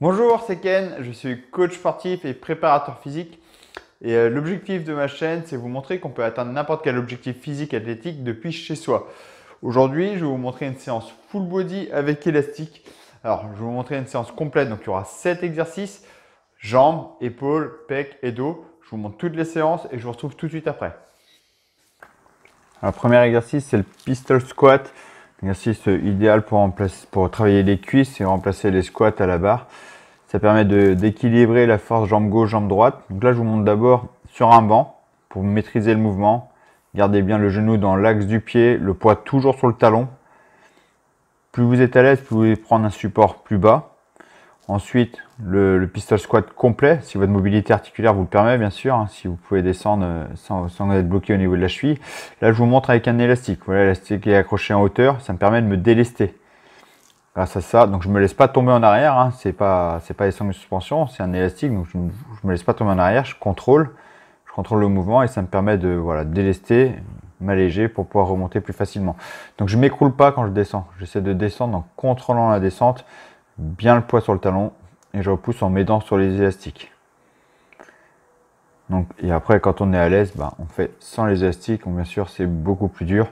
Bonjour, c'est Ken, je suis coach sportif et préparateur physique. L'objectif de ma chaîne, c'est vous montrer qu'on peut atteindre n'importe quel objectif physique athlétique depuis chez soi. Aujourd'hui, je vais vous montrer une séance full body avec élastique. Alors, je vais vous montrer une séance complète, donc il y aura 7 exercices, jambes, épaules, pecs et dos. Je vous montre toutes les séances et je vous retrouve tout de suite après. Alors, le premier exercice, c'est le pistol squat. Exercice idéal pour travailler les cuisses et remplacer les squats à la barre. Ça permet d'équilibrer la force jambe gauche, jambe droite. Donc là, je vous montre d'abord sur un banc pour maîtriser le mouvement. Gardez bien le genou dans l'axe du pied, le poids toujours sur le talon. Plus vous êtes à l'aise, plus vous pouvez prendre un support plus bas. Ensuite, le pistol squat complet, si votre mobilité articulaire vous le permet, bien sûr, hein, si vous pouvez descendre sans être bloqué au niveau de la cheville. Là, je vous montre avec un élastique. Voilà, l'élastique est accroché en hauteur, ça me permet de me délester. Grâce à ça, donc je me laisse pas tomber en arrière, hein, c'est pas des sangles de suspension, c'est un élastique, donc je me laisse pas tomber en arrière, je contrôle le mouvement et ça me permet de délester, m'alléger pour pouvoir remonter plus facilement. Donc je m'écroule pas quand je descends, j'essaie de descendre en contrôlant la descente, bien le poids sur le talon et je repousse en m'aidant sur les élastiques. Donc, et après quand on est à l'aise, on fait sans les élastiques, donc bien sûr c'est beaucoup plus dur.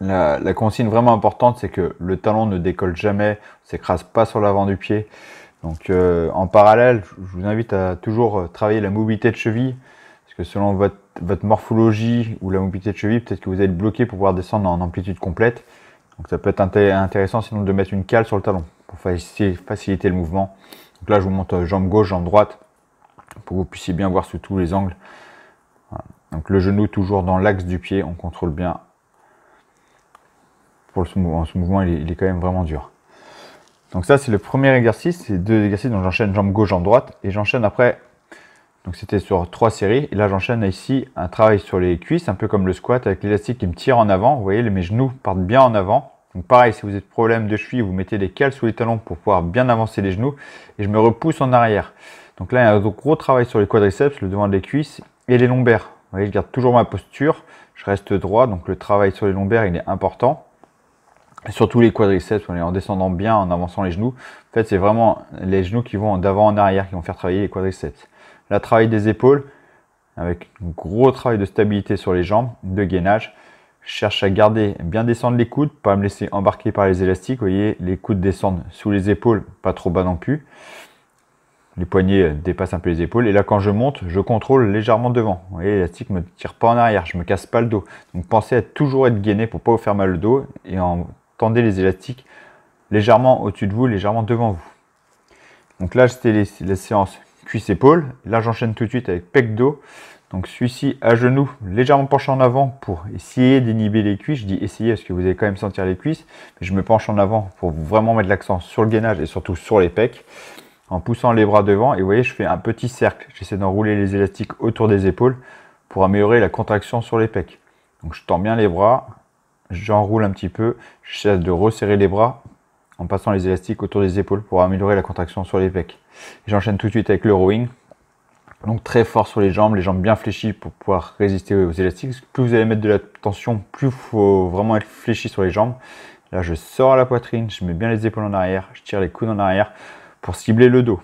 La consigne vraiment importante, c'est que le talon ne décolle jamais, ne s'écrase pas sur l'avant du pied. Donc en parallèle, je vous invite à toujours travailler la mobilité de cheville, parce que selon votre morphologie ou la mobilité de cheville, peut-être que vous allez être bloqué pour pouvoir descendre en amplitude complète. Donc ça peut être intéressant sinon de mettre une cale sur le talon pour faciliter le mouvement. Donc là, je vous montre jambe gauche, jambe droite, pour que vous puissiez bien voir sous tous les angles. Voilà. Donc le genou toujours dans l'axe du pied, on contrôle bien. Pour ce mouvement, il est quand même vraiment dur. Donc ça, c'est le premier exercice. C'est deux exercices dont j'enchaîne jambe gauche, jambe droite. Et j'enchaîne après, donc c'était sur 3 séries. Et là, j'enchaîne ici un travail sur les cuisses, un peu comme le squat, avec l'élastique qui me tire en avant. Vous voyez, mes genoux partent bien en avant. Donc pareil, si vous avez problème de cheville, vous mettez des cales sous les talons pour pouvoir bien avancer les genoux. Et je me repousse en arrière. Donc là, il y a un gros travail sur les quadriceps, le devant des cuisses et les lombaires. Vous voyez, je garde toujours ma posture. Je reste droit, donc le travail sur les lombaires, il est important. Et surtout les quadriceps, en descendant bien, en avançant les genoux. En fait, c'est vraiment les genoux qui vont d'avant en arrière qui vont faire travailler les quadriceps. Là, travail des épaules, avec un gros travail de stabilité sur les jambes, de gainage. Je cherche à garder, bien descendre les coudes, pas me laisser embarquer par les élastiques. Vous voyez, les coudes descendent sous les épaules, pas trop bas non plus. Les poignets dépassent un peu les épaules. Et là, quand je monte, je contrôle légèrement devant. Vous voyez, l'élastique ne me tire pas en arrière, je ne me casse pas le dos. Donc pensez à toujours être gainé pour ne pas vous faire mal le dos. Et tendez les élastiques légèrement au-dessus de vous, légèrement devant vous. Donc là, c'était la séance cuisse-épaule. Là, j'enchaîne tout de suite avec pec dos. Donc celui-ci à genoux, légèrement penché en avant pour essayer d'inhiber les cuisses. Je dis essayer parce que vous allez quand même sentir les cuisses. Mais je me penche en avant pour vraiment mettre l'accent sur le gainage et surtout sur les pecs. En poussant les bras devant. Et vous voyez, je fais un petit cercle. J'essaie d'enrouler les élastiques autour des épaules pour améliorer la contraction sur les pecs. Donc je tends bien les bras. J'enroule un petit peu, j'essaie de resserrer les bras en passant les élastiques autour des épaules pour améliorer la contraction sur les pecs. J'enchaîne tout de suite avec le rowing. Donc très fort sur les jambes bien fléchies pour pouvoir résister aux élastiques. Plus vous allez mettre de la tension, plus il faut vraiment être fléchi sur les jambes. Là, je sors la poitrine, je mets bien les épaules en arrière, je tire les coudes en arrière pour cibler le dos. Vous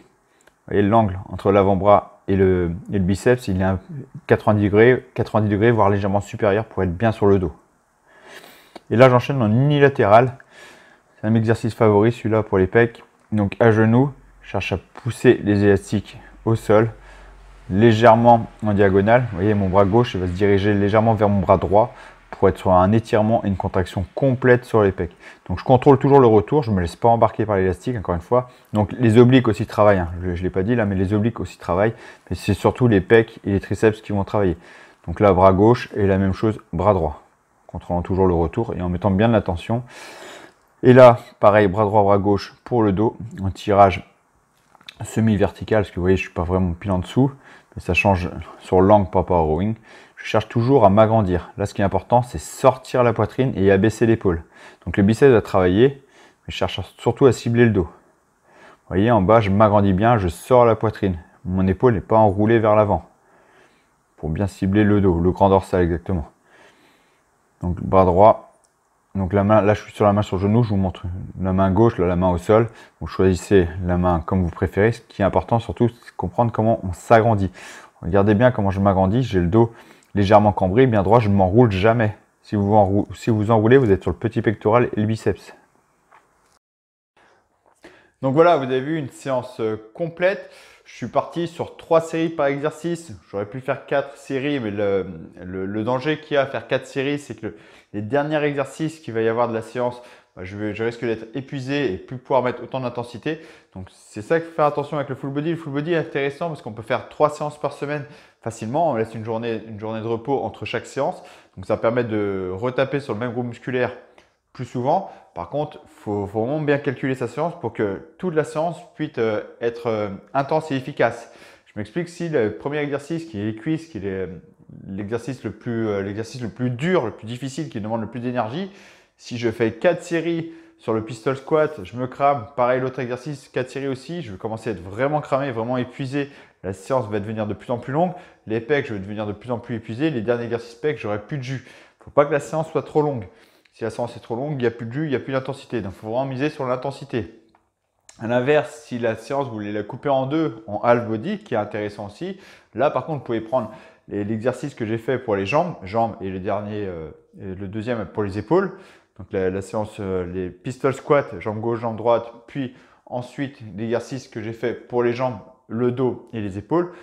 voyez, l'angle entre l'avant-bras et le biceps, il est à 90 degrés, voire légèrement supérieur pour être bien sur le dos. Et là, j'enchaîne en unilatéral. C'est un exercice favori, celui-là pour les pecs. Donc à genoux, je cherche à pousser les élastiques au sol, légèrement en diagonale. Vous voyez, mon bras gauche il va se diriger légèrement vers mon bras droit pour être sur un étirement et une contraction complète sur les pecs. Donc je contrôle toujours le retour, je ne me laisse pas embarquer par l'élastique, encore une fois. Donc les obliques aussi travaillent, hein. Je ne l'ai pas dit là, mais les obliques aussi travaillent. Mais c'est surtout les pecs et les triceps qui vont travailler. Donc là, bras gauche et la même chose, bras droit. Contrôlant toujours le retour et en mettant bien de la tension. Et là, pareil, bras droit, bras gauche pour le dos, un tirage semi-vertical, parce que vous voyez, je ne suis pas vraiment pile en dessous, mais ça change sur l'angle par rapport au rowing. Je cherche toujours à m'agrandir. Là, ce qui est important, c'est sortir la poitrine et abaisser l'épaule. Donc le biceps va travailler, mais je cherche surtout à cibler le dos. Vous voyez, en bas, je m'agrandis bien, je sors la poitrine. Mon épaule n'est pas enroulée vers l'avant, pour bien cibler le dos, le grand dorsal exactement. Donc bras droit, Donc la main, là je suis sur la main sur le genou, je vous montre la main gauche, là, la main au sol. Vous choisissez la main comme vous préférez. Ce qui est important surtout, c'est comprendre comment on s'agrandit. Regardez bien comment je m'agrandis. J'ai le dos légèrement cambré, bien droit, je ne m'enroule jamais. Si vous vous enroulez, vous êtes sur le petit pectoral et le biceps. Donc voilà, vous avez vu une séance complète. Je suis parti sur 3 séries par exercice. J'aurais pu faire 4 séries, mais le danger qu'il y a à faire 4 séries, c'est que les derniers exercices qu'il va y avoir de la séance, je risque d'être épuisé et plus pouvoir mettre autant d'intensité. Donc c'est ça qu'il faut faire attention avec le full body. Le full body est intéressant parce qu'on peut faire 3 séances par semaine facilement. On laisse une journée de repos entre chaque séance. Donc ça permet de retaper sur le même groupe musculaire plus souvent. Par contre, il faut vraiment bien calculer sa séance pour que toute la séance puisse être intense et efficace. Je m'explique, si le premier exercice qui est les cuisses, qui est l'exercice le plus dur, le plus difficile, qui demande le plus d'énergie, si je fais 4 séries sur le pistol squat, je me crame. Pareil, l'autre exercice, 4 séries aussi, je vais commencer à être vraiment cramé, vraiment épuisé. La séance va devenir de plus en plus longue. Les pecs, je vais devenir de plus en plus épuisé. Les derniers exercices pecs, j'aurai plus de jus. Il ne faut pas que la séance soit trop longue. Si la séance est trop longue, il n'y a plus de jus, il n'y a plus d'intensité. Donc, il faut vraiment miser sur l'intensité. À l'inverse, si la séance, vous voulez la couper en deux, en half body, qui est intéressant aussi, là, par contre, vous pouvez prendre l'exercice que j'ai fait pour les jambes et le deuxième pour les épaules. Donc, la séance, les pistol squats, jambe gauche, jambe droite, puis ensuite l'exercice que j'ai fait pour les jambes, le dos et les épaules.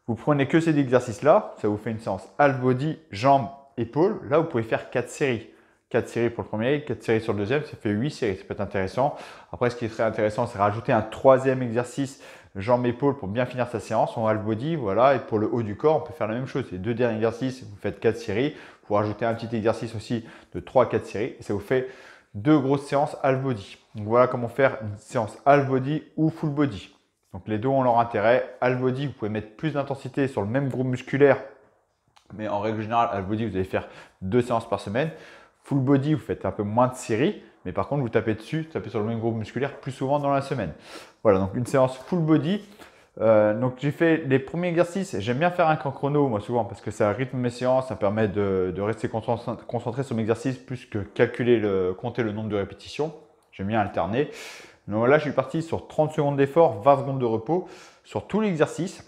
Vous prenez que ces exercices-là, ça vous fait une séance half body, jambes, épaules. Là, vous pouvez faire 4 séries. 4 séries pour le premier, 4 séries sur le deuxième, ça fait 8 séries, ça peut être intéressant. Après, ce qui serait intéressant, c'est rajouter un troisième exercice jambes-épaules pour bien finir sa séance en half body. Voilà. Et pour le haut du corps, on peut faire la même chose. Les deux derniers exercices, vous faites 4 séries. Vous rajoutez un petit exercice aussi de 3 à 4 séries et ça vous fait 2 grosses séances half body. Donc voilà comment faire une séance half body ou full body. Donc les deux ont leur intérêt. Half body, vous pouvez mettre plus d'intensité sur le même groupe musculaire, mais en règle générale, half body, vous allez faire 2 séances par semaine. Full body, vous faites un peu moins de séries, mais par contre, vous tapez dessus, vous tapez sur le même groupe musculaire plus souvent dans la semaine. Voilà, donc une séance full body. Donc j'ai fait les premiers exercices. J'aime bien faire un camp chrono, moi souvent, parce que ça rythme mes séances, ça permet de rester concentré sur mes exercices plus que compter le nombre de répétitions. J'aime bien alterner. Donc là, je suis parti sur 30 secondes d'effort, 20 secondes de repos sur tout l'exercice.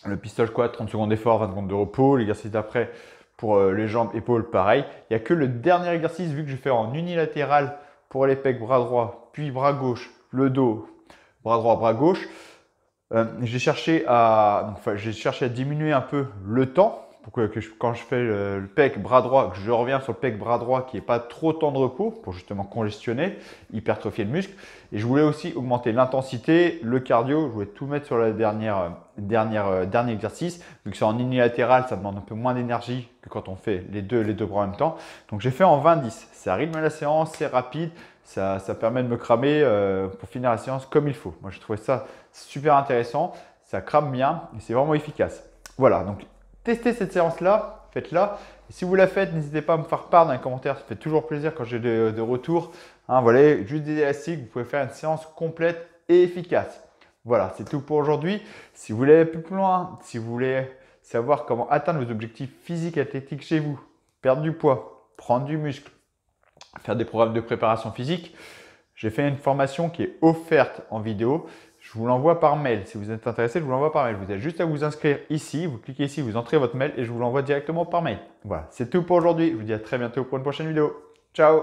Le pistol squat, 30 secondes d'effort, 20 secondes de repos. L'exercice d'après, pour les jambes, épaules, pareil. Il n'y a que le dernier exercice, vu que je fais en unilatéral pour les pecs, bras droit, puis bras gauche, le dos, bras droit, bras gauche. J'ai cherché à diminuer un peu le temps pour que quand je fais le pec, bras droit, que je reviens sur le pec, bras droit, qui n'y ait pas trop de temps de repos pour justement congestionner, hypertrophier le muscle. Et je voulais aussi augmenter l'intensité, le cardio. Je voulais tout mettre sur le dernier exercice. Vu que c'est en unilatéral, ça demande un peu moins d'énergie que quand on fait les deux bras en même temps. Donc j'ai fait en 20-10. Ça rythme la séance, c'est rapide. Ça permet de me cramer pour finir la séance comme il faut. Moi, j'ai trouvé ça super intéressant. Ça crame bien et c'est vraiment efficace. Voilà, donc testez cette séance-là, faites-la. Et si vous la faites, n'hésitez pas à me faire part dans les commentaires. Ça fait toujours plaisir quand j'ai des retours. Hein, voilà, juste des élastiques, vous pouvez faire une séance complète et efficace. Voilà, c'est tout pour aujourd'hui. Si vous voulez aller plus loin, si vous voulez savoir comment atteindre vos objectifs physiques et athlétiques chez vous, perdre du poids, prendre du muscle, faire des programmes de préparation physique, j'ai fait une formation qui est offerte en vidéo. Je vous l'envoie par mail. Si vous êtes intéressé, je vous l'envoie par mail. Vous avez juste à vous inscrire ici. Vous cliquez ici, vous entrez votre mail et je vous l'envoie directement par mail. Voilà, c'est tout pour aujourd'hui. Je vous dis à très bientôt pour une prochaine vidéo. Ciao!